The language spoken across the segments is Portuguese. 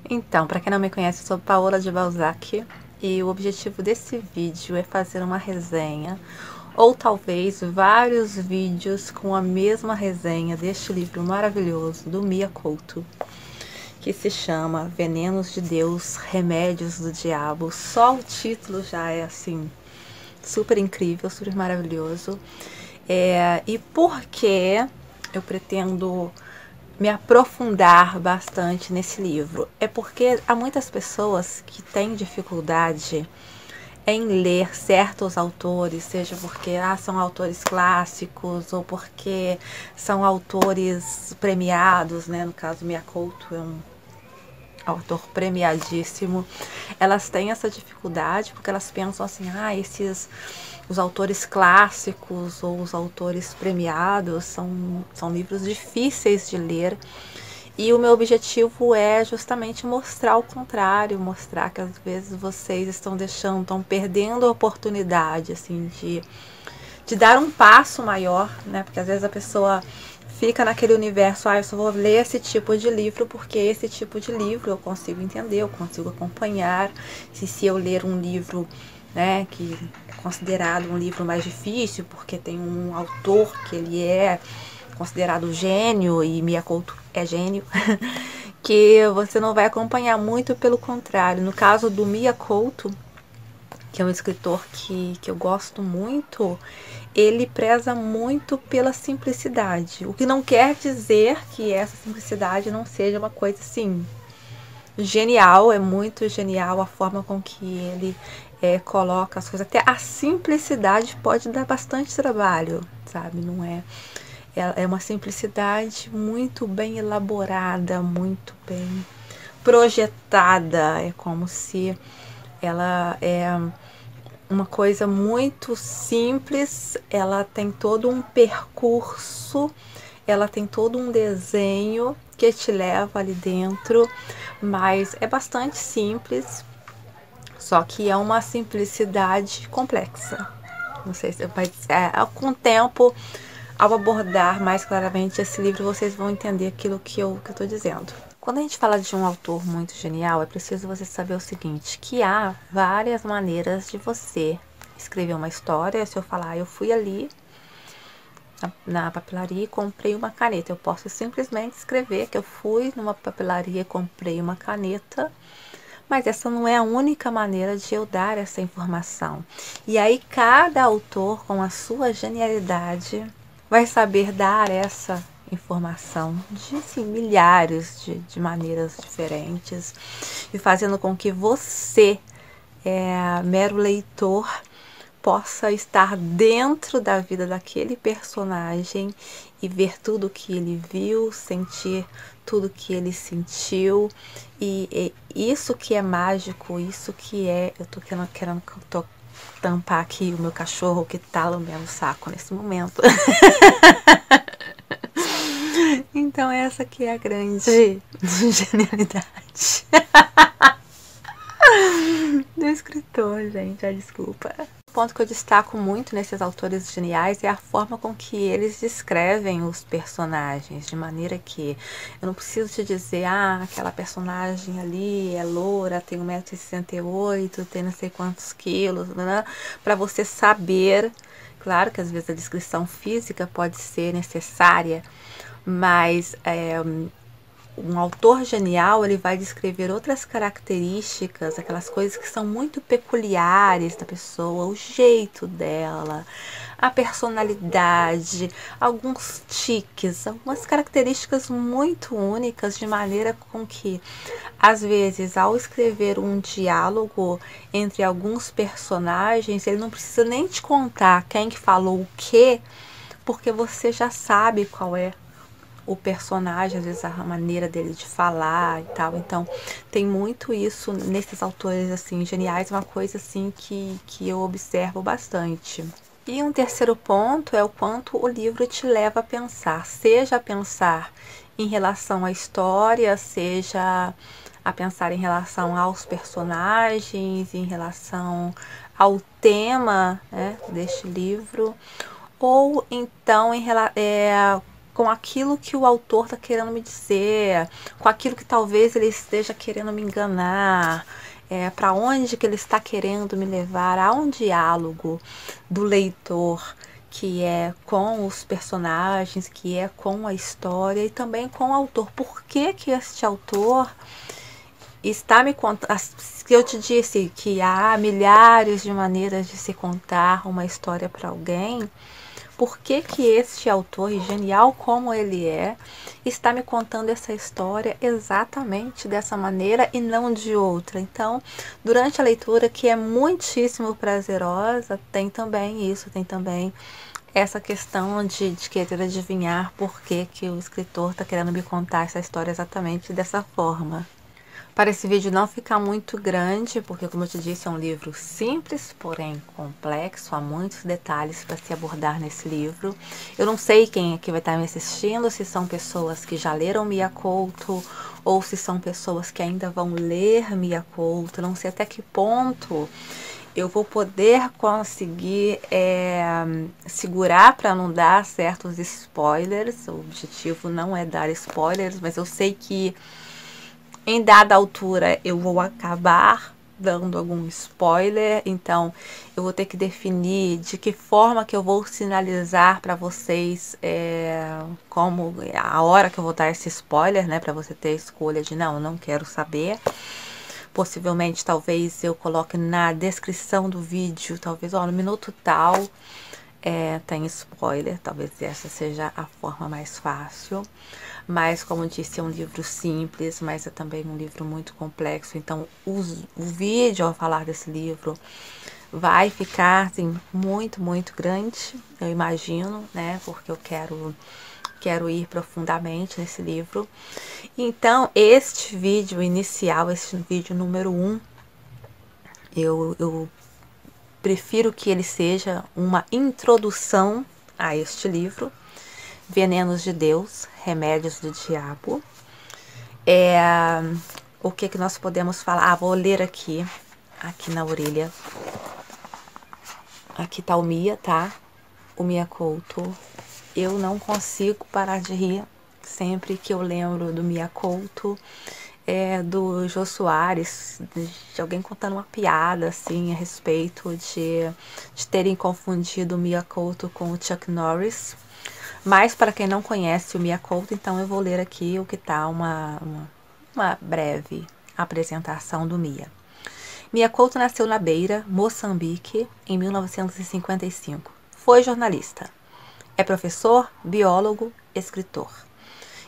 Então, para quem não me conhece, eu sou Paola de Balzac e o objetivo desse vídeo é fazer uma resenha ou talvez vários vídeos com a mesma resenha deste livro maravilhoso do Mia Couto, que se chama Venenos de Deus, Remédios do Diabo. Só o título já é assim super incrível, super maravilhoso. E por que eu pretendo me aprofundar bastante nesse livro? É porque há muitas pessoas que têm dificuldade em ler certos autores, seja porque são autores clássicos ou porque são autores premiados, né? No caso, Mia Couto é um autor premiadíssimo. Elas têm essa dificuldade porque elas pensam assim, os autores clássicos ou os autores premiados são livros difíceis de ler. E o meu objetivo é justamente mostrar o contrário, mostrar que às vezes vocês estão perdendo a oportunidade assim de dar um passo maior, né? Porque às vezes a pessoa fica naquele universo, eu só vou ler esse tipo de livro porque esse tipo de livro eu consigo entender, eu consigo acompanhar. Se eu ler um livro, né, que é considerado um livro mais difícil porque tem um autor que ele é considerado gênio e Mia Couto é gênio, que você não vai acompanhar muito, pelo contrário. No caso do Mia Couto, que é um escritor que eu gosto muito, ele preza muito pela simplicidade. O que não quer dizer que essa simplicidade não seja uma coisa assim genial, é muito genial a forma com que ele coloca as coisas. Até a simplicidade pode dar bastante trabalho, sabe? Não é. É uma simplicidade muito bem elaborada, muito bem projetada. É como se ela é uma coisa muito simples, ela tem todo um percurso, ela tem todo um desenho que te leva ali dentro, mas é bastante simples, só que é uma simplicidade complexa. Não sei se vai com o tempo, ao abordar mais claramente esse livro, vocês vão entender aquilo que eu estou dizendo. Quando a gente fala de um autor muito genial, é preciso você saber o seguinte, que há várias maneiras de você escrever uma história. Se eu falar, eu fui ali na papelaria e comprei uma caneta, eu posso simplesmente escrever que eu fui numa papelaria e comprei uma caneta, mas essa não é a única maneira de eu dar essa informação. E aí cada autor, com a sua genialidade, vai saber dar essa informação de assim, milhares de maneiras diferentes e fazendo com que você, mero leitor, possa estar dentro da vida daquele personagem e ver tudo que ele viu, sentir tudo que ele sentiu. E isso que é mágico, isso que é... Eu tô querendo tampar aqui o meu cachorro que tá lambendo o saco nesse momento. Então essa que é a grande genialidade do escritor, gente. Desculpa. O ponto que eu destaco muito nesses autores geniais é a forma com que eles descrevem os personagens, de maneira que eu não preciso te dizer, aquela personagem ali é loura, tem 1,68 m, tem não sei quantos quilos, né? Para você saber. Claro que às vezes a descrição física pode ser necessária, mas um autor genial, ele vai descrever outras características, aquelas coisas que são muito peculiares da pessoa, o jeito dela, a personalidade, alguns tiques, algumas características muito únicas, de maneira com que, às vezes, ao escrever um diálogo entre alguns personagens, ele não precisa nem te contar quem que falou o quê, porque você já sabe qual é o personagem, às vezes a maneira dele de falar e tal. Então tem muito isso nesses autores assim geniais, uma coisa assim que eu observo bastante. E um terceiro ponto é o quanto o livro te leva a pensar, seja a pensar em relação à história, seja a pensar em relação aos personagens, em relação ao tema, né, deste livro, ou então com aquilo que o autor está querendo me dizer, com aquilo que talvez ele esteja querendo me enganar, para onde que ele está querendo me levar. Há um diálogo do leitor que é com os personagens, que é com a história e também com o autor. Por que que este autor está me contando? Que eu te disse que há milhares de maneiras de se contar uma história para alguém. Por que que este autor, genial como ele é, está me contando essa história exatamente dessa maneira e não de outra? Então, durante a leitura, que é muitíssimo prazerosa, tem também isso, tem também essa questão de querer adivinhar por que que o escritor está querendo me contar essa história exatamente dessa forma. Para esse vídeo não ficar muito grande, porque como eu te disse, é um livro simples, porém complexo, há muitos detalhes para se abordar nesse livro. Eu não sei quem aqui vai estar me assistindo, se são pessoas que já leram Mia Couto, ou se são pessoas que ainda vão ler Mia Couto, não sei até que ponto eu vou poder conseguir segurar para não dar certos spoilers. O objetivo não é dar spoilers, mas eu sei que em dada altura eu vou acabar dando algum spoiler, então eu vou ter que definir de que forma que eu vou sinalizar para vocês como a hora que eu vou dar esse spoiler, né, para você ter a escolha de não quero saber. Possivelmente, talvez eu coloque na descrição do vídeo, talvez, ó, no minuto tal tem spoiler, talvez essa seja a forma mais fácil. Mas, como eu disse, é um livro simples, mas é também um livro muito complexo. Então, o vídeo, ao falar desse livro, vai ficar, assim, muito, muito grande, eu imagino, né? Porque eu quero ir profundamente nesse livro. Então, este vídeo inicial, este vídeo número 1, eu prefiro que ele seja uma introdução a este livro, Venenos de Deus, Remédios do Diabo. O que que nós podemos falar? Vou ler aqui na orelha. Aqui tá o Mia, tá? O Mia Couto. Eu não consigo parar de rir sempre que eu lembro do Mia Couto, do Jô Soares, de alguém contando uma piada assim a respeito de terem confundido o Mia Couto com o Chuck Norris. Mas para quem não conhece o Mia Couto, então eu vou ler aqui o que tá uma breve apresentação do Mia. Mia Couto nasceu na Beira, Moçambique, em 1955. Foi jornalista. É professor, biólogo, escritor.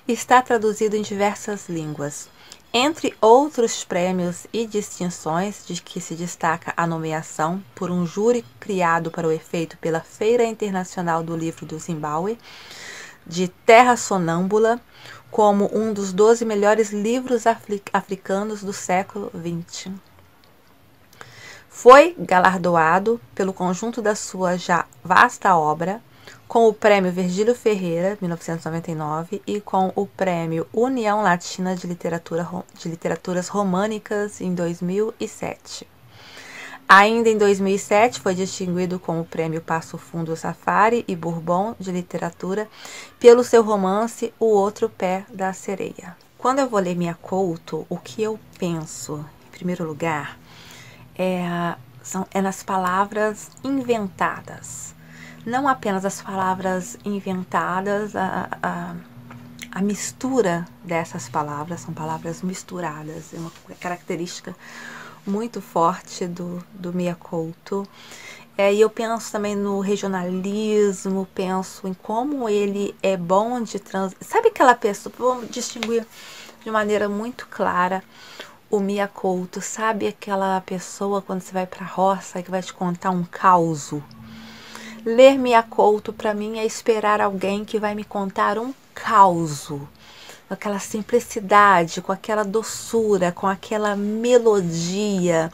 Está traduzido em diversas línguas. Entre outros prêmios e distinções, de que se destaca a nomeação por um júri criado para o efeito pela Feira Internacional do Livro do Zimbábue, de Terra Sonâmbula, como um dos 12 melhores livros africanos do século XX. Foi galardoado pelo conjunto da sua já vasta obra, com o Prêmio Virgílio Ferreira, 1999, e com o Prêmio União Latina de Literaturas Românicas, em 2007. Ainda em 2007, foi distinguido com o Prêmio Passo Fundo Safari e Bourbon de Literatura pelo seu romance O Outro Pé da Sereia. Quando eu vou ler Mia Couto, o que eu penso, em primeiro lugar, é nas palavras inventadas. Não apenas as palavras inventadas, a mistura dessas palavras, são palavras misturadas, é uma característica muito forte do Mia Couto. E eu penso também no regionalismo, penso em como ele é bom de Sabe aquela pessoa, vamos distinguir de maneira muito clara o Mia Couto, sabe aquela pessoa quando você vai pra roça e que vai te contar um causo? Ler Mia Couto para mim é esperar alguém que vai me contar um causo, com aquela simplicidade, com aquela doçura, com aquela melodia,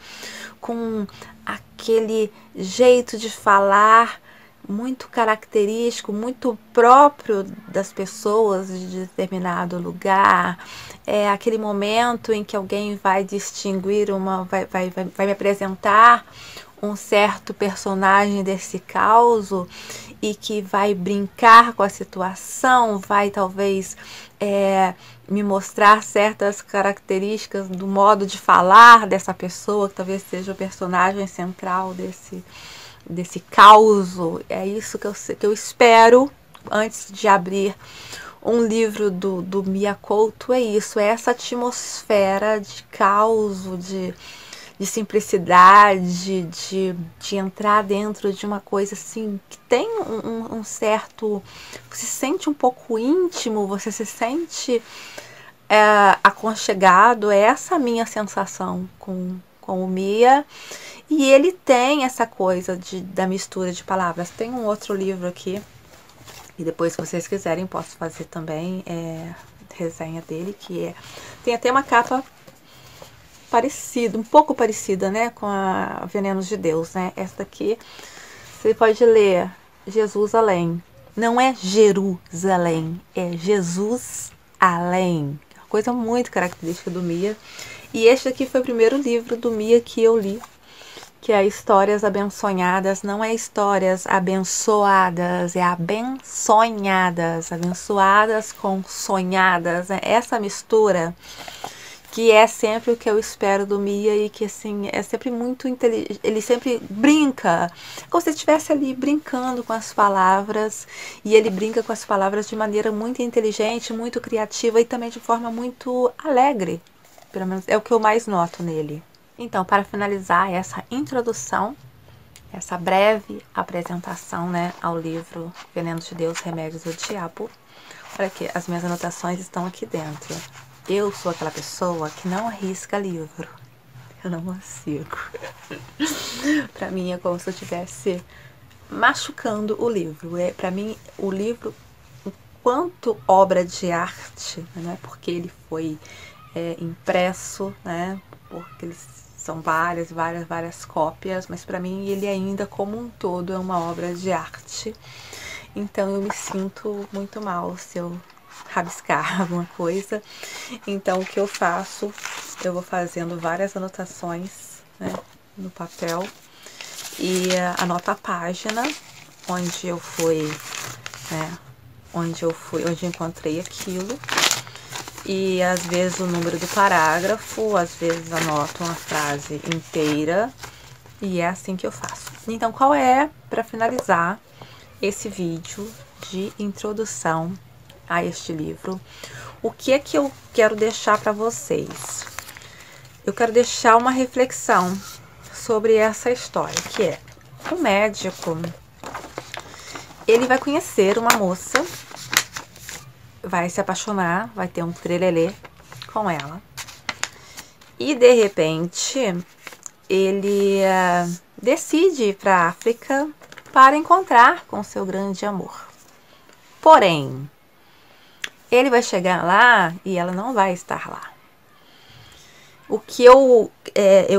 com aquele jeito de falar muito característico, muito próprio das pessoas de determinado lugar. É aquele momento em que alguém vai distinguir vai me apresentar um certo personagem desse caos e que vai brincar com a situação, vai talvez me mostrar certas características do modo de falar dessa pessoa, que talvez seja o personagem central desse caos. É isso que eu espero antes de abrir um livro do Mia Couto, é isso, é essa atmosfera de caos, de simplicidade, de entrar dentro de uma coisa assim, que tem um certo... Você se sente um pouco íntimo, você se sente aconchegado, é essa a minha sensação com o Mia. E ele tem essa coisa da mistura de palavras. Tem um outro livro aqui, e depois, se vocês quiserem, posso fazer também resenha dele, que tem até uma capa parecida, um pouco parecida, né, com a Venenos de Deus, né? Essa daqui, você pode ler Jesus Além. Não é Jerusalém, é Jesus Além. Coisa muito característica do Mia. E este aqui foi o primeiro livro do Mia que eu li, que é Histórias Abençonhadas. Não é histórias abençoadas, é abençonhadas, abençoadas com sonhadas, né? Essa mistura que é sempre o que eu espero do Mia, e que assim é sempre muito inteligente. Ele sempre brinca, como se estivesse ali brincando com as palavras, e ele brinca com as palavras de maneira muito inteligente, muito criativa e também de forma muito alegre. Pelo menos é o que eu mais noto nele. Então, para finalizar essa introdução, essa breve apresentação, né, ao livro Venenos de Deus, Remédios do Diabo, olha aqui, as minhas anotações estão aqui dentro. Eu sou aquela pessoa que não arrisca livro. Eu não consigo. Para mim é como se eu estivesse machucando o livro. Para mim, o livro, enquanto obra de arte, né, porque ele foi impresso, né, porque eles são várias cópias, mas para mim ele ainda como um todo é uma obra de arte. Então eu me sinto muito mal se eu rabiscar alguma coisa. Então o que eu faço, eu vou fazendo várias anotações, né, no papel, e anoto a página onde eu fui, né, onde eu encontrei aquilo, e às vezes o número do parágrafo, às vezes anoto uma frase inteira, e é assim que eu faço. Então, qual é, para finalizar esse vídeo de introdução a este livro, o que é que eu quero deixar para vocês? Eu quero deixar uma reflexão sobre essa história, que é um médico, ele vai conhecer uma moça, vai se apaixonar, vai ter um trelelê com ela, e de repente ele decide ir para a África para encontrar com seu grande amor. Porém, ele vai chegar lá e ela não vai estar lá. O que eu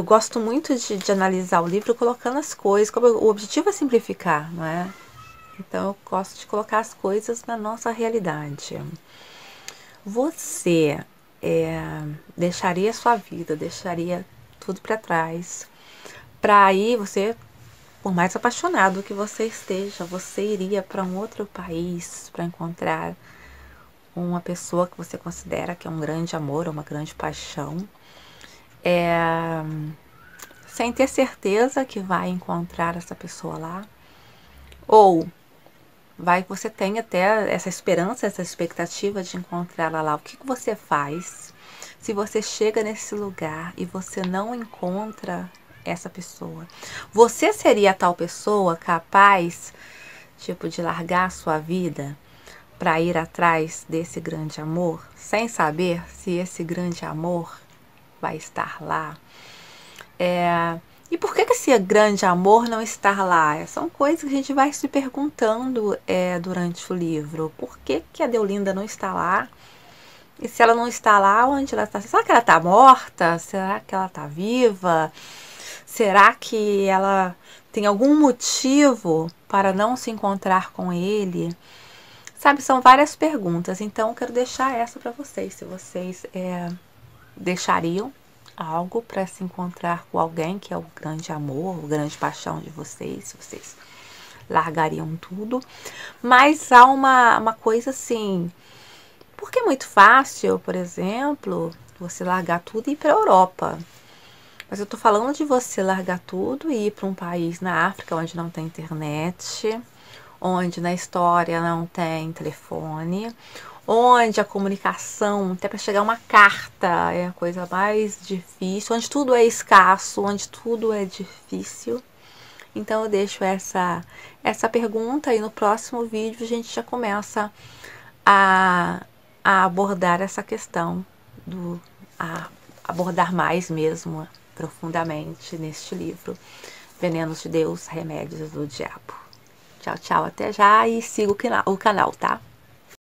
gosto muito de analisar o livro colocando as coisas, como o objetivo é simplificar, não é? Então eu gosto de colocar as coisas na nossa realidade. Você deixaria a sua vida, deixaria tudo para trás, para aí você, por mais apaixonado que você esteja, você iria para um outro país para encontrar uma pessoa que você considera que é um grande amor, uma grande paixão, sem ter certeza que vai encontrar essa pessoa lá? Ou vai que você tenha até essa esperança, essa expectativa de encontrá-la lá? O que você faz se você chega nesse lugar e você não encontra essa pessoa? Você seria a tal pessoa capaz, tipo, de largar a sua vida para ir atrás desse grande amor, sem saber se esse grande amor vai estar lá? E por que esse grande amor não está lá? São coisas que a gente vai se perguntando durante o livro. Por que a Deolinda não está lá? E se ela não está lá, onde ela está? Será que ela está morta? Será que ela está viva? Será que ela tem algum motivo para não se encontrar com ele? Sabe, são várias perguntas. Então, eu quero deixar essa para vocês. Se vocês deixariam algo para se encontrar com alguém que é o grande amor, o grande paixão de vocês, se vocês largariam tudo. Mas há uma coisa assim, porque é muito fácil, por exemplo, você largar tudo e ir para a Europa. Mas eu tô falando de você largar tudo e ir para um país na África onde não tem internet, onde na história não tem telefone, onde a comunicação, até para chegar uma carta, é a coisa mais difícil, onde tudo é escasso, onde tudo é difícil. Então eu deixo essa pergunta e no próximo vídeo a gente já começa a, a abordar essa questão, a abordar mais mesmo profundamente neste livro, Venenos de Deus, Remédios do Diabo. Tchau, tchau, até já e siga o canal, tá?